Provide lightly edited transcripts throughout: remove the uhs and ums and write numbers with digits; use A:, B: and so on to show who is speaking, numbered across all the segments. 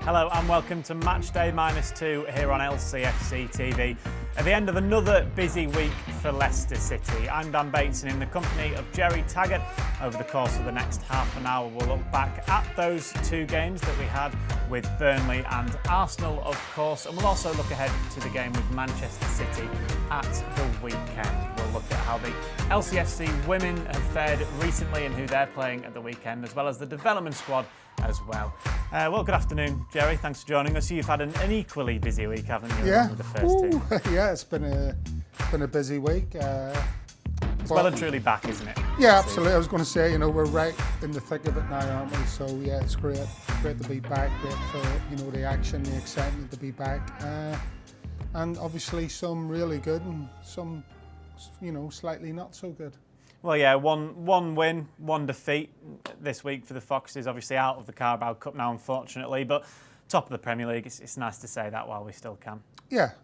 A: Hello and welcome to Matchday -2 here on LCFC TV. At the end of another busy week for Leicester City, I'm Dan Bateson in the company of Jerry Taggart. Over the course of the next half an hour, we'll look back at those two games that we had with Burnley and Arsenal, of course, and we'll also look ahead to the game with Manchester City at the weekend. We'll look at how the LCFC women have fared recently and who they're playing at the weekend, as well as the development squad as well. Well, good afternoon, Jerry. Thanks for joining us. You've had an equally busy week, haven't you?
B: Yeah.
A: With the first two.
B: Yeah, it's been a busy week.
A: It's well and truly back, isn't it?
B: Yeah, absolutely. I was going to say, we're right in the thick of it now, aren't we? So yeah, it's great to be back. Great for the action, the excitement to be back, and obviously some really good and some slightly not so good.
A: Well, yeah, one win, one defeat this week for the Foxes. Obviously out of the Carabao Cup now, unfortunately, but top of the Premier League. It's nice to say that while we still can.
B: Yeah,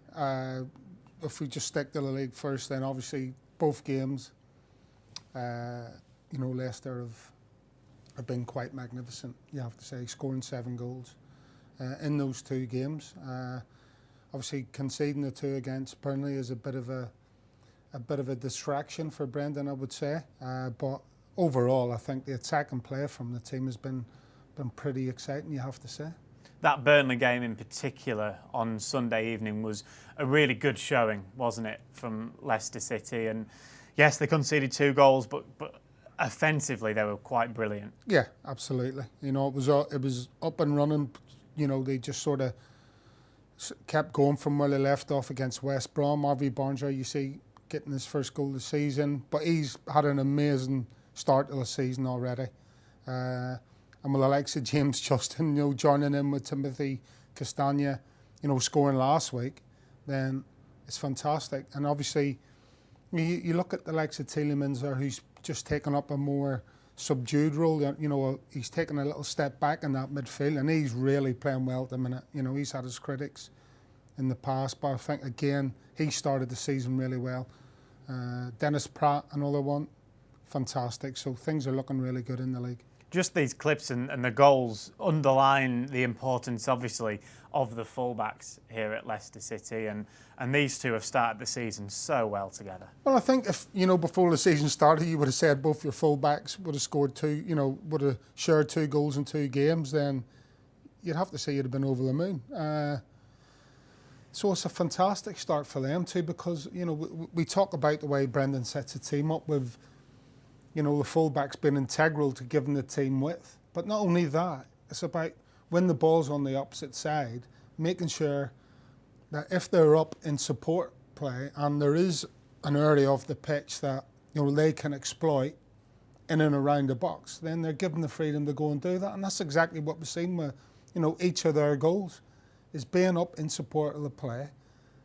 B: if we just stick to the league first, then obviously both games, Leicester have been quite magnificent. You have to say, scoring 7 goals in those two games. Obviously, conceding the 2 against Burnley is a bit of a distraction for Brendan, I would say. But overall, I think the attack and play from the team has been pretty exciting, you have to say.
A: That Burnley game in particular on Sunday evening was a really good showing, wasn't it, from Leicester City? And yes, they conceded 2 goals, but offensively they were quite brilliant.
B: Yeah, absolutely. It was up and running. They just sort of kept going from where they left off against West Brom. Harvey Barnes, you see, getting his first goal of the season, but he's had an amazing start to the season already. And with the likes of James Justin, joining in with Timothy Castagna, scoring last week, then it's fantastic. And obviously, you look at the likes of Tielemans, who's just taken up a more subdued role. He's taken a little step back in that midfield, and he's really playing well at the minute. He's had his critics in the past, but I think again he started the season really well. Dennis Pratt, another one, fantastic. So things are looking really good in the league.
A: Just these clips and the goals underline the importance, obviously, of the fullbacks here at Leicester City, and these two have started the season so well together. Well,
B: I think if before the season started, you would have said both your fullbacks would have scored 2, would have shared 2 goals in 2 games, then you'd have to say you'd have been over the moon. So it's a fantastic start for them too, because we talk about the way Brendan sets a team up with the fullbacks being integral to giving the team width. But not only that, it's about when the ball's on the opposite side, making sure that if they're up in support play and there is an area of the pitch that they can exploit in and around the box, then they're given the freedom to go and do that. And that's exactly what we've seen with each of their goals, is being up in support of the play.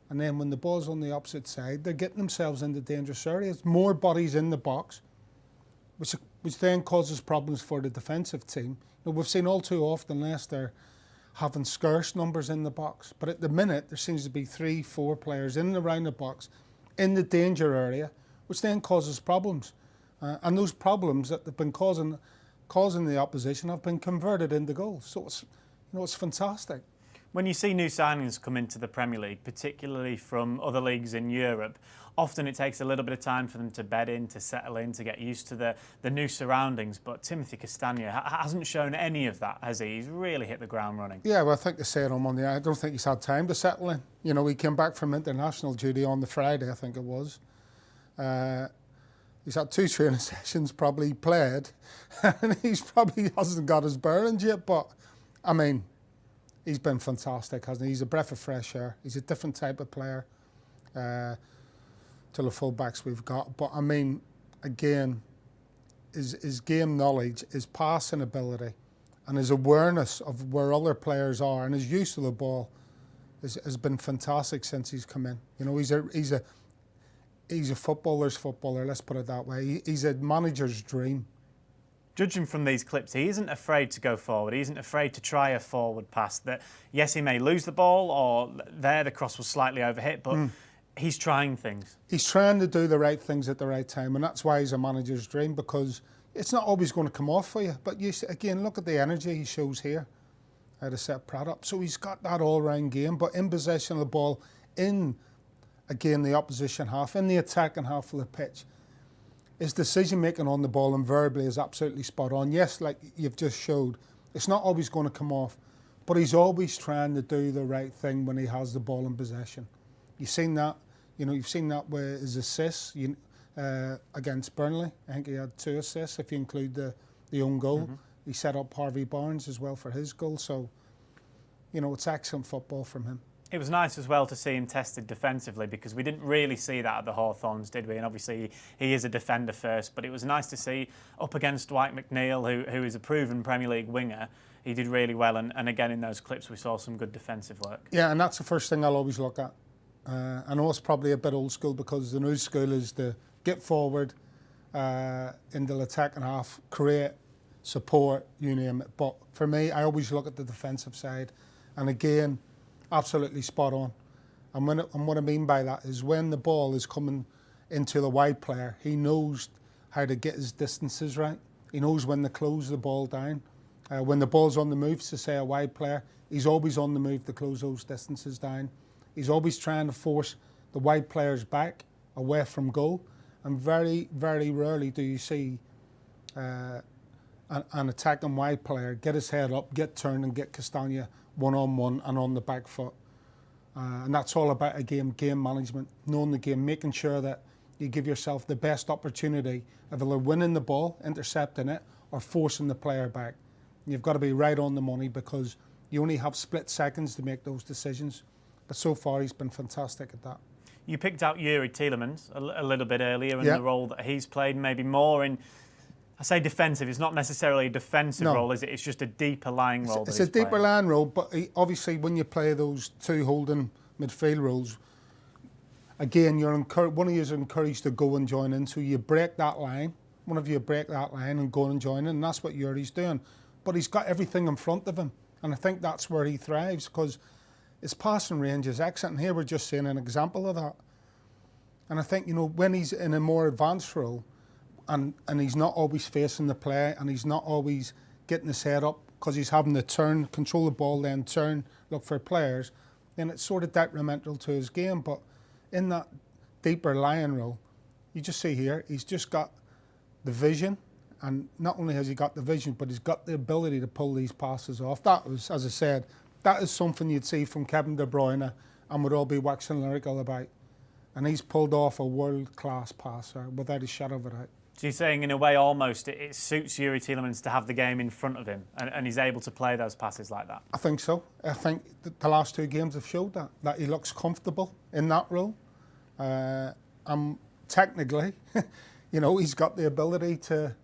B: And then when the ball's on the opposite side, they're getting themselves into dangerous areas. More bodies in the box, which then causes problems for the defensive team. We've seen all too often Leicester having scarce numbers in the box, but at the minute there seems to be 3-4 players in and around the box in the danger area, which then causes problems. And those problems that have been causing the opposition have been converted into goals. So it's fantastic.
A: When you see new signings come into the Premier League, particularly from other leagues in Europe, often it takes a little bit of time for them to bed in, to settle in, to get used to the new surroundings. But Timothy Castagna hasn't shown any of that, has he? He's really hit the ground running.
B: Yeah, well, I think they said on Monday, I don't think he's had time to settle in. He came back from international duty on the Friday, I think it was. He's had 2 training sessions, probably played, and he's probably hasn't got his bearings yet. But, I mean, he's been fantastic, hasn't he? He's a breath of fresh air. He's a different type of player to the fullbacks we've got. But I mean, again, his game knowledge, his passing ability, and his awareness of where other players are, and his use of the ball has been fantastic since he's come in. He's a footballer's footballer. Let's put it that way. He's a manager's dream.
A: Judging from these clips, he isn't afraid to go forward. He isn't afraid to try a forward pass. That yes, he may lose the ball, or the cross was slightly overhit, but he's trying things. He's
B: trying to do the right things at the right time, and that's why he's a manager's dream, because it's not always going to come off for you. But again, look at the energy he shows here. how to set Pratt up. So he's got that all-round game, but in possession of the ball, in, again, the opposition half, in the attacking half of the pitch, his decision-making on the ball invariably is absolutely spot on. Yes, like you've just showed, it's not always going to come off, but he's always trying to do the right thing when he has the ball in possession. You've seen that, you've seen that with his assists against Burnley. I think he had 2 assists if you include the own goal. Mm-hmm. He set up Harvey Barnes as well for his goal. So, it's excellent football from him.
A: It was nice as well to see him tested defensively, because we didn't really see that at the Hawthorns, did we? And obviously he is a defender first, but it was nice to see up against Dwight McNeil, who is a proven Premier League winger. He did really well, and again in those clips we saw some good defensive work.
B: Yeah, and that's the first thing I'll always look at. I know it's probably a bit old school, because the new school is to get forward in the attacking half, create, support, you name it. But for me, I always look at the defensive side, and again, absolutely spot on. And what I mean by that is when the ball is coming into the wide player, he knows how to get his distances right. He knows when to close the ball down. When the ball's on the move, to say a wide player, he's always on the move to close those distances down. He's always trying to force the wide players back, away from goal. And very, very rarely do you see an attacking wide player get his head up, get turned and get Castagna one-on-one and on the back foot. And that's all about, game management, knowing the game, making sure that you give yourself the best opportunity of either winning the ball, intercepting it, or forcing the player back. You've got to be right on the money, because you only have split seconds to make those decisions. But so far, he's been fantastic at that.
A: You picked out Yuri Tielemans a little bit earlier, and the role that he's played, maybe more in, I say defensive, it's not necessarily a defensive role, is it? It's just a deeper lying role.
B: It's a deeper lying role, but obviously when you play those 2 holding midfield roles, again, one of you is encouraged to go and join in, so you break that line. One of you break that line and go and join in, and that's what Yuri's doing. But he's got everything in front of him, and I think that's where he thrives, because his passing range is excellent. And here we're just seeing an example of that. And I think, when he's in a more advanced role, and he's not always facing the play, and he's not always getting his head up, because he's having to turn, control the ball, then turn, look for players, then it's sort of detrimental to his game. But in that deeper lying role, you just see here, he's just got the vision, and not only has he got the vision, but he's got the ability to pull these passes off. That was, as I said, that is something you'd see from Kevin De Bruyne and would all be waxing lyrical about. And he's pulled off a world-class passer without a shadow of a doubt.
A: So you're saying, in a way, almost it suits Yuri Tielemans to have the game in front of him, and he's able to play those passes like that?
B: I think so. I think the last 2 games have showed that he looks comfortable in that role. Technically, he's got the ability to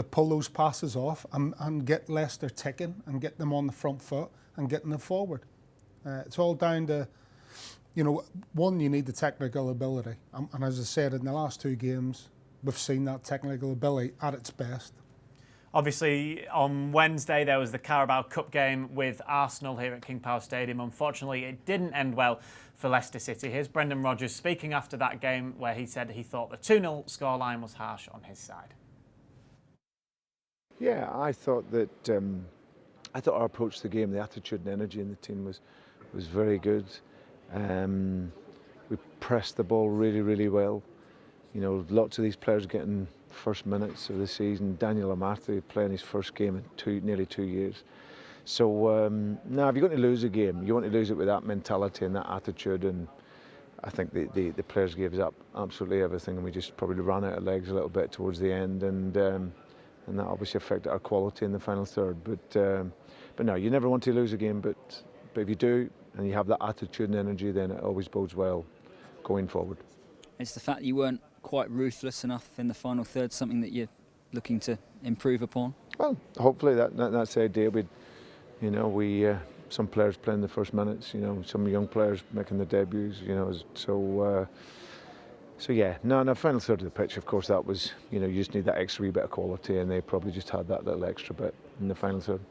B: pull those passes off and get Leicester ticking and get them on the front foot and getting them forward. It's all down to, one, you need the technical ability. And as I said, in the last 2 games, we've seen that technical ability at its best.
A: Obviously, on Wednesday, there was the Carabao Cup game with Arsenal here at King Power Stadium. Unfortunately, it didn't end well for Leicester City. Here's Brendan Rodgers speaking after that game, where he said he thought the 2-0 scoreline was harsh on his side.
C: Yeah, I thought our approach to the game, the attitude and energy in the team was very good. We pressed the ball really, really well. Lots of these players getting first minutes of the season. Daniel Amartey playing his first game in nearly 2 years. So now, if you're going to lose a game, you want to lose it with that mentality and that attitude. And I think the players gave us up absolutely everything, and we just probably ran out of legs a little bit towards the end, and that obviously affected our quality in the final third. But no, you never want to lose a game. But if you do, and you have that attitude and energy, then it always bodes well going forward.
D: It's the fact that you weren't quite ruthless enough in the final third, something that you're looking to improve upon?
C: Well, hopefully that's the idea. Some players playing the first minutes, some young players making their debuts, so yeah. No, final third of the pitch, of course, that was, you just need that extra wee bit of quality, and they probably just had that little extra bit in the final third.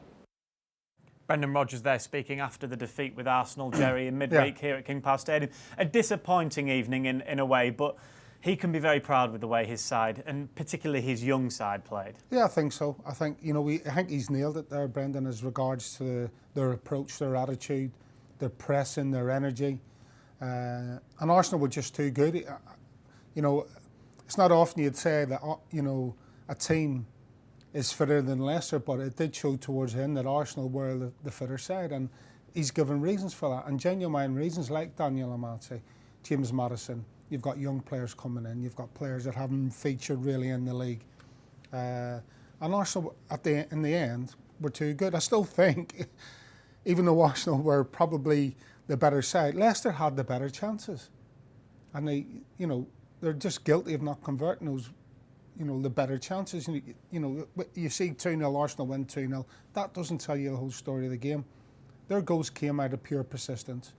A: Brendan Rodgers there speaking after the defeat with Arsenal, Jerry, in midweek here at King Power Stadium. A disappointing evening in a way, but he can be very proud with the way his side, and particularly his young side, played.
B: Yeah, I think so. I think, you know, I think he's nailed it there, Brendan, as regards to their approach, their attitude, their pressing, their energy. And Arsenal were just too good. You know, it's not often you'd say that, you know, a team is fitter than Leicester, but it did show towards the end that Arsenal were the fitter side, and he's given reasons for that, and genuine reasons, like Daniel Amati, James Maddison. You've got young players coming in, you've got players that haven't featured really in the league. And Arsenal, in the end, were too good. I still think, even though Arsenal were probably the better side, Leicester had the better chances. And they, you know, they're just guilty of not converting those, you know, the better chances. You know, you see 2-0, Arsenal win 2-0. That doesn't tell you the whole story of the game. Their goals came out of pure persistence.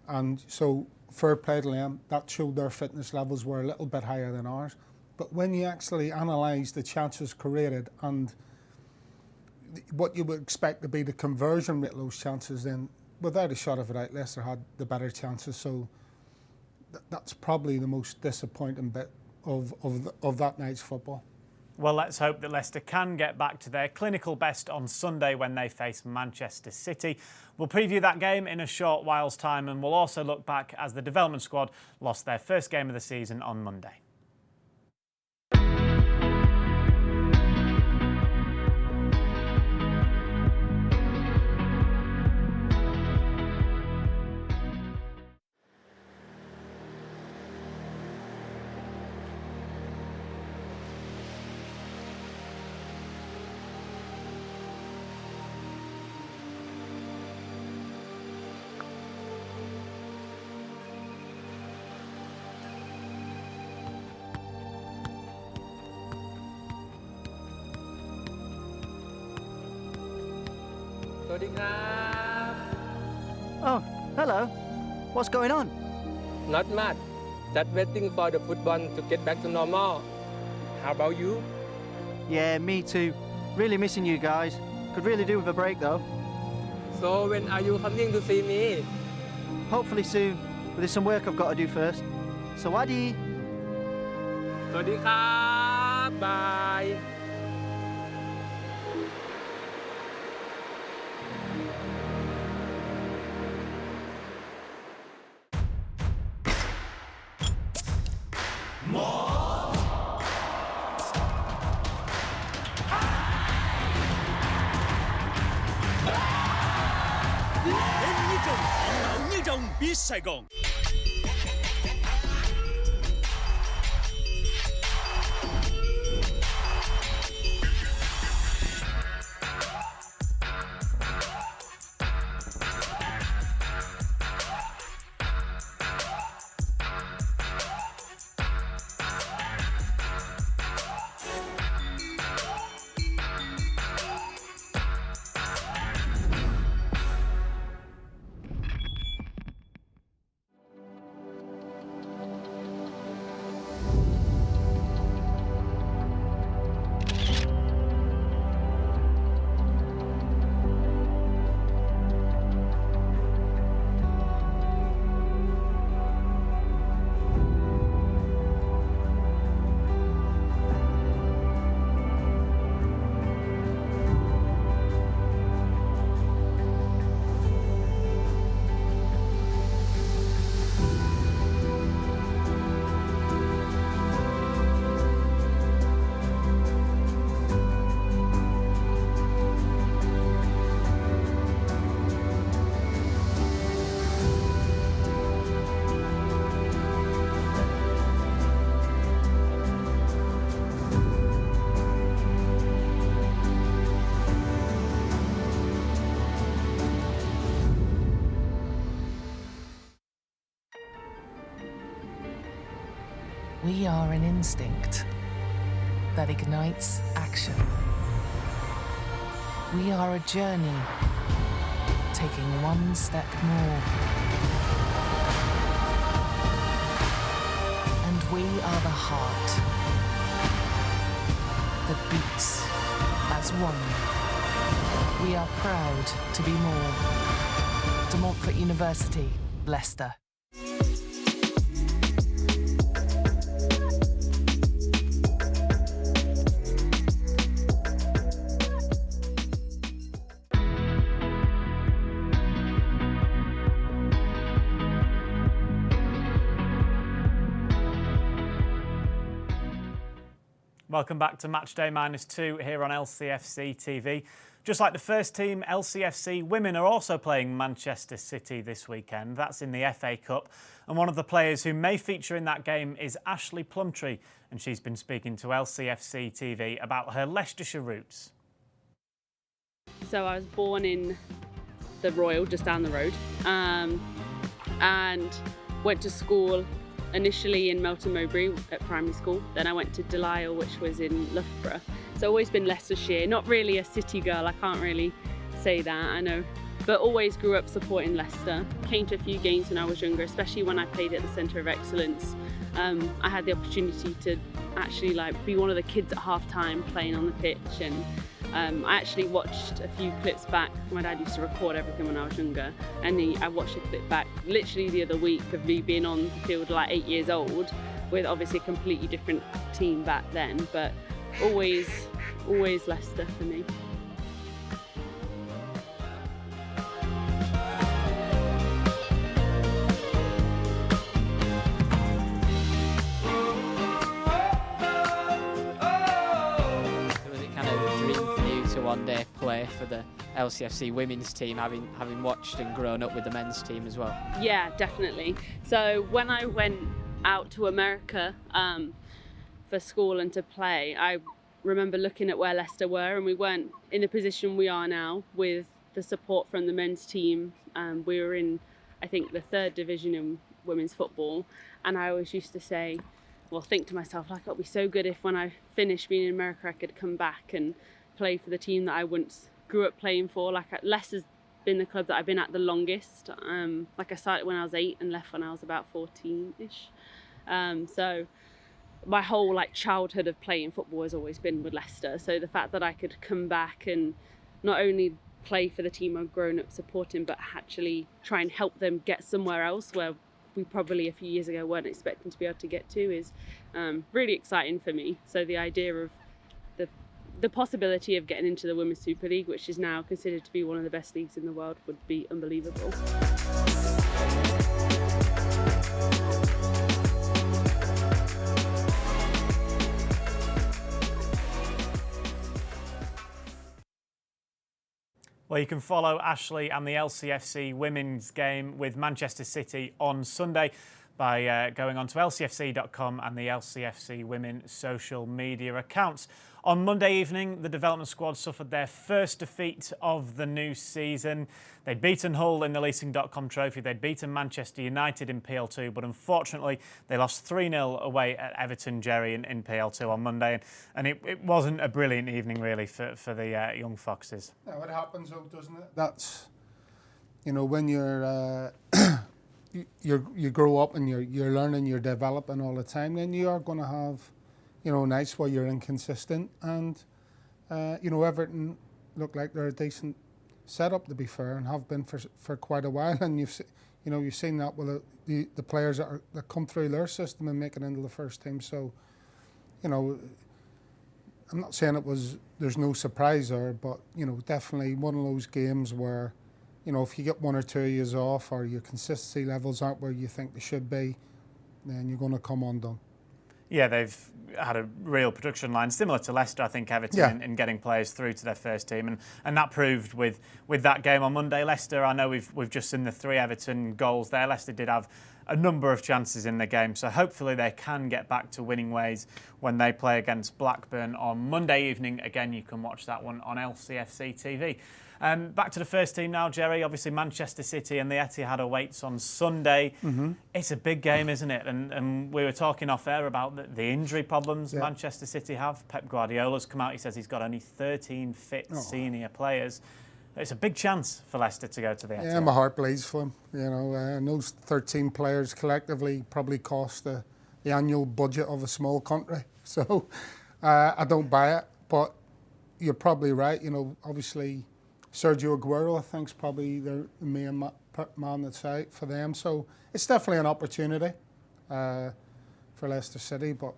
B: And so, fair play to them, that showed their fitness levels were a little bit higher than ours. But when you actually analyse the chances created and what you would expect to be the conversion rate of those chances, then without a shot of a doubt, Leicester had the better chances. So that's probably the most disappointing bit of that night's football.
A: Well, let's hope that Leicester can get back to their clinical best on Sunday when they face Manchester City. We'll preview that game in a short while's time, and we'll also look back as the development squad lost their first game of the season on Monday.
E: Oh, hello. What's going on?
F: Not much. Just waiting for the football to get back to normal. How about you?
E: Yeah, me too. Really missing you guys. Could really do with a break though.
F: So when are you coming to see me?
E: Hopefully soon, but there's some work I've got to do first. Sawadee.
F: สวัสดีครับ Bye.
G: biết Sài Gòn.
H: We are an instinct that ignites action. We are a journey, taking one step more. And we are the heart that beats as one. We are proud to be more. De Montfort University, Leicester.
A: Welcome back to Matchday -2 here on LCFC TV. Just like the first team, LCFC women are also playing Manchester City this weekend. That's in the FA Cup. And one of the players who may feature in that game is Ashley Plumtree. And she's been speaking to LCFC TV about her Leicestershire roots.
I: So I was born in the Royal, just down the road, and went to school initially in Melton Mowbray at primary school. Then I went to Delisle, which was in Loughborough. So always been Leicestershire, not really a city girl, I can't really say that, I know. But always grew up supporting Leicester. Came to a few games when I was younger, especially when I played at the Centre of Excellence. I had the opportunity to actually be one of the kids at half-time playing on the pitch, and I actually watched a few clips back. My dad used to record everything when I was younger, and I watched a clip back literally the other week of me being on the field 8 years old, with obviously a completely different team back then, but always Leicester for me.
J: One day play for the LCFC women's team, having watched and grown up with the men's team as well?
I: Yeah, definitely. So when I went out to America for school and to play, I remember looking at where Leicester were, and we weren't in the position we are now with the support from the men's team. We were in, I think, the 3rd division in women's football, and I always used to say, think to myself, it'll be so good if when I finish being in America I could come back and play for the team that I once grew up playing for. Leicester's been the club that I've been at the longest. I started when I was 8 and left when I was about 14-ish. So my whole childhood of playing football has always been with Leicester. So the fact that I could come back and not only play for the team I've grown up supporting, but actually try and help them get somewhere else where we probably a few years ago weren't expecting to be able to get to is really exciting for me. So the idea of the possibility of getting into the Women's Super League, which is now considered to be one of the best leagues in the world, would be unbelievable.
A: Well, you can follow Ashley and the LCFC women's game with Manchester City on Sunday by going on to lcfc.com and the LCFC women social media accounts. On Monday evening, the development squad suffered their first defeat of the new season. They'd beaten Hull in the Leasing.com trophy, they'd beaten Manchester United in PL2, but unfortunately they lost 3-0 away at Everton, Jerry, in PL2 on Monday, and it wasn't a brilliant evening really for the young Foxes.
B: Yeah, it happens though, doesn't it? That's, when you're you grow up and you're learning, you're developing all the time, then you are going to have nights where you're inconsistent, and Everton look like they're a decent setup, to be fair, and have been for quite a while. And you've seen that with the players that come through their system and make it into the first team. So I'm not saying there's no surprise there, but definitely one of those games where if you get 1 or 2 years off, or your consistency levels aren't where you think they should be, then you're going to come undone.
A: Yeah, they've had a real production line, similar to Leicester, I think, Everton, in getting players through to their first team. And that proved with that game on Monday. Leicester, I know we've just seen the 3 Everton goals there. Leicester did have a number of chances in the game, so hopefully they can get back to winning ways when they play against Blackburn on Monday evening. Again, you can watch that one on LCFC TV. Back to the first team now, Jerry. Obviously, Manchester City and the Etihad awaits on Sunday. Mm-hmm. It's a big game, isn't it? And we were talking off air about the injury problems Manchester City have. Pep Guardiola's come out. He says he's got only 13 fit senior players. It's a big chance for Leicester to go to the Etihad.
B: Yeah, my heart bleeds for him. And those 13 players collectively probably cost the annual budget of a small country. So I don't buy it. But you're probably right. Obviously Sergio Aguero, I think, is probably the main man that's out for them. So it's definitely an opportunity for Leicester City. But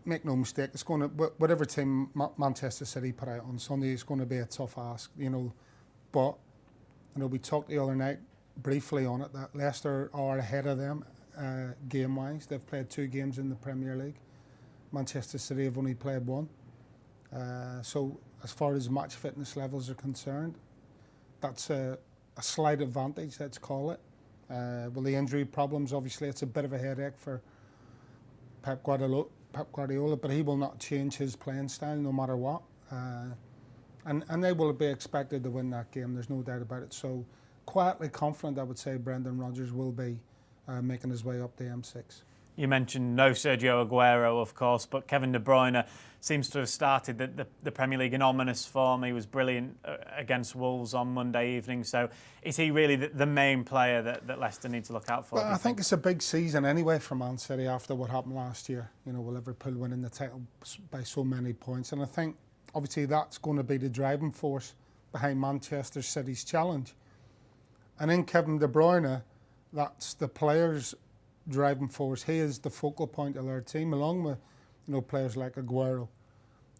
B: make no mistake, it's going to, whatever team Manchester City put out on Sunday, is going to be a tough ask. But we talked the other night briefly on it that Leicester are ahead of them game-wise. They've played 2 games in the Premier League. Manchester City have only played one. So as far as match fitness levels are concerned, that's a slight advantage, let's call it. Well, the injury problems, obviously, it's a bit of a headache for Pep Guardiola, but he will not change his playing style no matter what. And they will be expected to win that game, there's no doubt about it. So quietly confident, I would say, Brendan Rodgers will be making his way up the M6.
A: You mentioned no Sergio Aguero, of course, but Kevin De Bruyne seems to have started the Premier League in ominous form. He was brilliant against Wolves on Monday evening. So is he really the main player that Leicester need to look out for?
B: Well, I think it's a big season anyway for Man City after what happened last year. You know, with Liverpool winning the title by so many points. And I think, obviously, that's going to be the driving force behind Manchester City's challenge. And in Kevin De Bruyne, that's the players' driving force. He is the focal point of their team, along with, you know, players like Aguero.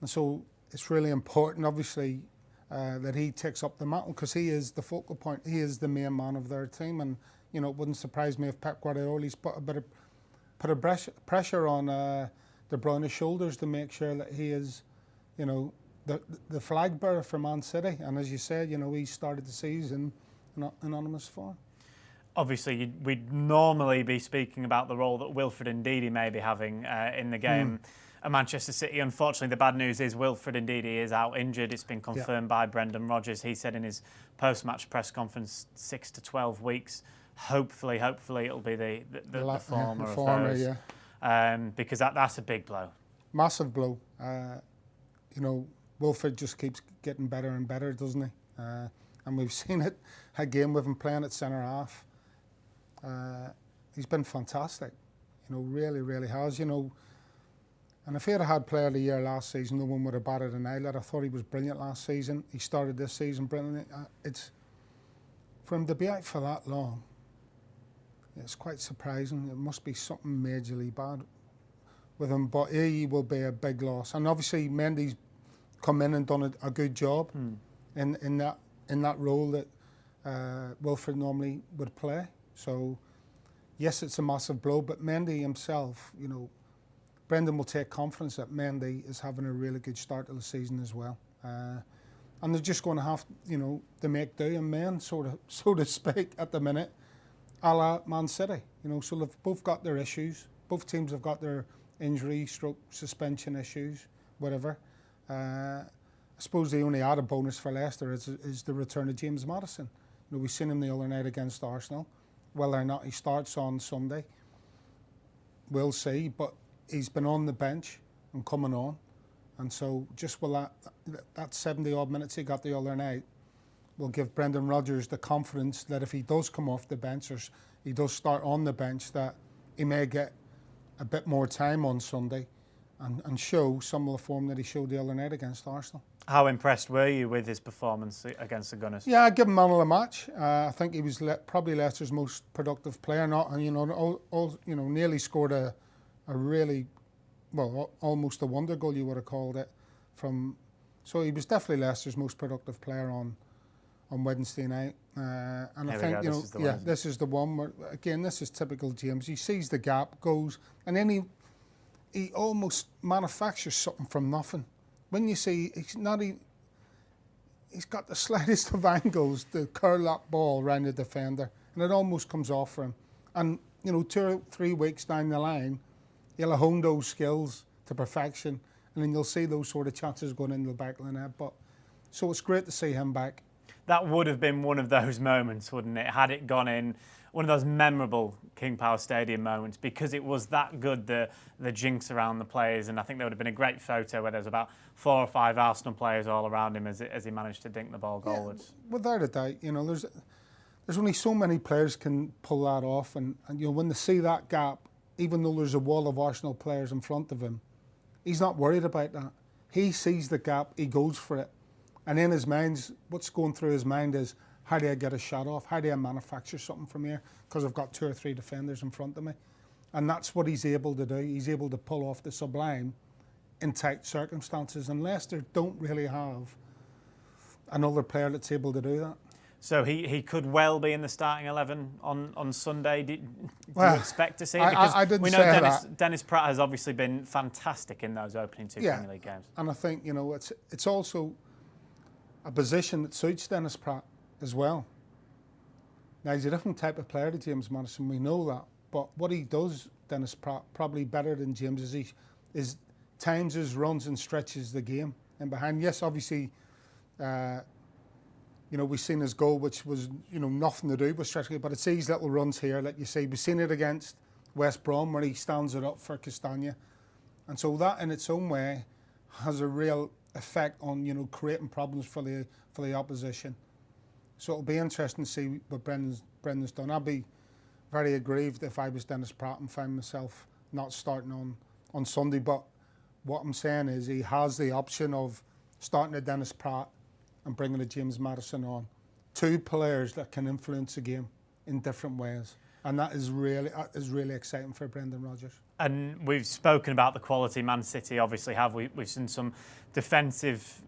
B: And so it's really important, obviously, that he takes up the mantle, because he is the focal point. He is the main man of their team. And, you know, it wouldn't surprise me if Pep Guardiola's put a pressure on De Bruyne's shoulders to make sure that he is, you know, the flag bearer for Man City. And as you said, you know, he started the season in anonymous form.
A: Obviously, we'd normally be speaking about the role that Wilfred Ndidi may be having in the game at Manchester City. Unfortunately, the bad news is Wilfred Ndidi is out injured. It's been confirmed by Brendan Rodgers. He said in his post-match press conference 6 to 12 weeks. Hopefully it'll be the former of those. Because that's a big blow.
B: Massive blow. You know, Wilfred just keeps getting better and better, doesn't he? And we've seen it again with him playing at centre half. He's been fantastic, you know, really, really has, you know. And if he had Player of the Year last season, no one would have batted an eyelid. I thought he was brilliant last season. He started this season brilliantly. It's for him to be out for that long. It's quite surprising. It must be something majorly bad with him, but he will be a big loss. And obviously, Mendy's come in and done a good job in that role that Wilfred normally would play. So, yes, it's a massive blow, but Mendy himself, you know, Brendan will take confidence that Mendy is having a really good start to the season as well. And they're just going to have, you know, to make do and men, so to speak, at the minute, a la Man City. You know, so they've both got their issues. Both teams have got their injury, stroke, suspension issues, whatever. I suppose the only added bonus for Leicester is the return of James Maddison. You know, we've seen him the other night against Arsenal. Whether or not he starts on Sunday, we'll see. But he's been on the bench and coming on. And so just with that 70-odd minutes he got the other night will give Brendan Rodgers the confidence that if he does come off the bench or he does start on the bench, that he may get a bit more time on Sunday and show some of the form that he showed the other night against Arsenal.
A: How impressed were you with his performance against the Gunners?
B: Yeah, I'd give him man of the match. I think he was probably Leicester's most productive player. Nearly scored a really, well, almost a wonder goal, you would have called it. So he was definitely Leicester's most productive player on Wednesday night. And I think, this is the one where, again, this is typical James. He sees the gap, goes, and then he almost manufactures something from nothing. When you see, he's got the slightest of angles to curl that ball around the defender, and it almost comes off for him. And, you know, 2 or 3 weeks down the line, he'll have honed those skills to perfection, and then you'll see those sort of chances going into the back of the net. So it's great to see him back.
A: That would have been one of those moments, wouldn't it? Had it gone in, one of those memorable King Power Stadium moments, because it was that good, the jinx around the players. And I think there would have been a great photo where there's about 4 or 5 Arsenal players all around him as he managed to dink the ball goalwards.
B: Yeah, without a doubt, you know, there's only so many players can pull that off, and you know, when they see that gap, even though there's a wall of Arsenal players in front of him, he's not worried about that. He sees the gap, he goes for it. And in his mind, what's going through his mind is, how do I get a shot off? How do I manufacture something from here? Because I've got 2 or 3 defenders in front of me. And that's what he's able to do. He's able to pull off the sublime in tight circumstances. And Leicester don't really have another player that's able to do that.
A: So he could well be in the starting 11 on Sunday. Do
B: Well,
A: you expect to see it?
B: I didn't
A: we know
B: say that.
A: Dennis Pratt has obviously been fantastic in those opening two Premier League games.
B: And I think, you know, it's also a position that suits Dennis Pratt as well. Now, he's a different type of player to James Maddison, we know that. But what he does, Dennis Pratt, probably better than James, is times his runs and stretches the game in behind. Yes, obviously, you know, we've seen his goal, which was, you know, nothing to do with stretching, but it's these little runs here, like you see. We've seen it against West Brom where he stands it up for Castagna. And so that in its own way has a real effect on, you know, creating problems for the opposition. So it'll be interesting to see what Brendan's done. I'd be very aggrieved if I was Dennis Pratt and found myself not starting on Sunday. But what I'm saying is he has the option of starting a Dennis Pratt and bringing a James Maddison on. Two players that can influence the game in different ways. And that is really exciting for Brendan Rodgers.
A: And we've spoken about the quality Man City obviously have. We've seen some defensive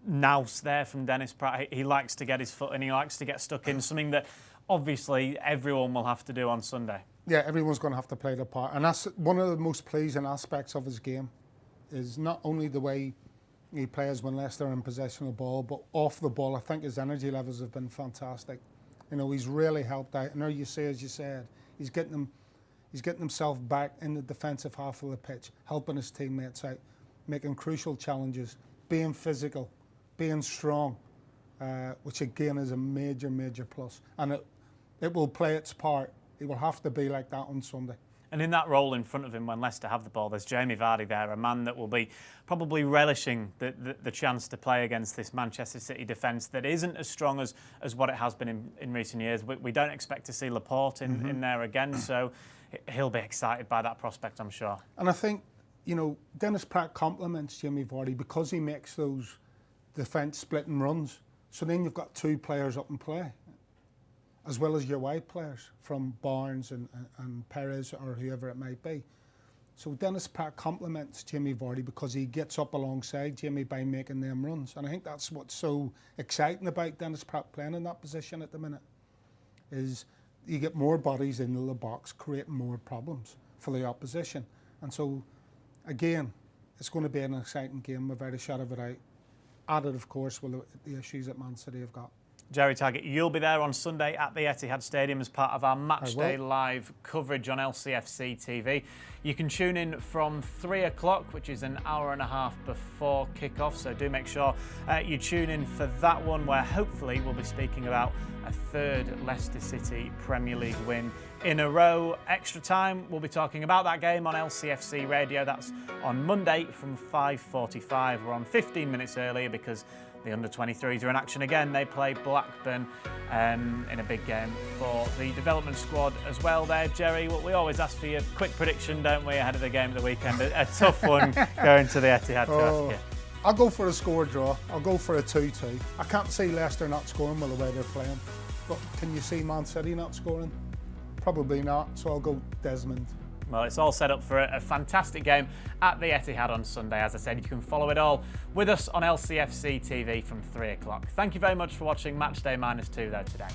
A: nous there from Dennis Pratt. He likes to get his foot in, he likes to get stuck in, something that obviously everyone will have to do on Sunday.
B: Yeah, everyone's going to have to play their part. And that's one of the most pleasing aspects of his game, is not only the way he plays when Leicester are in possession of the ball, but off the ball. I think his energy levels have been fantastic. You know, he's really helped out. And there you say, as you said, he's getting himself back in the defensive half of the pitch, helping his teammates out, making crucial challenges, being physical, being strong, which again is a major, major plus. And it will play its part. He will have to be like that on Sunday.
A: And in that role in front of him when Leicester have the ball, there's Jamie Vardy there, a man that will be probably relishing the chance to play against this Manchester City defence that isn't as strong as what it has been in recent years. We don't expect to see Laporte in there again, so he'll be excited by that prospect, I'm sure.
B: And I think, you know, Dennis Pratt compliments Jamie Vardy because he makes those defence splitting runs. So then you've got two players up in play, as well as your wide players from Barnes and Perez or whoever it might be. So Dennis Pratt compliments Jamie Vardy because he gets up alongside Jamie by making them runs. And I think that's what's so exciting about Dennis Pratt playing in that position at the minute, is you get more bodies into the box, creating more problems for the opposition. And so, again, it's going to be an exciting game without a shadow of a doubt. Added, of course, with the issues that Man City have got.
A: Jerry Taggart, you'll be there on Sunday at the Etihad Stadium as part of our Matchday live coverage on LCFC TV. You can tune in from 3 o'clock, which is an hour and a half before kick-off, so do make sure you tune in for that one, where hopefully we'll be speaking about a third Leicester City Premier League win in a row. Extra time, we'll be talking about that game on LCFC Radio. That's on Monday from 5:45. We're on 15 minutes earlier because the under-23s are in action again. They play Blackburn in a big game for the development squad as well there. Jerry, we always ask for your quick prediction, don't we, ahead of the game of the weekend? A tough one going to the Etihad to ask you.
B: I'll go for a score draw. I'll go for a 2-2. I can't see Leicester not scoring with the way they're playing. But can you see Man City not scoring? Probably not, so I'll go Desmond.
A: Well, it's all set up for a fantastic game at the Etihad on Sunday. As I said, you can follow it all with us on LCFC TV from 3 o'clock. Thank you very much for watching Matchday -2 though today.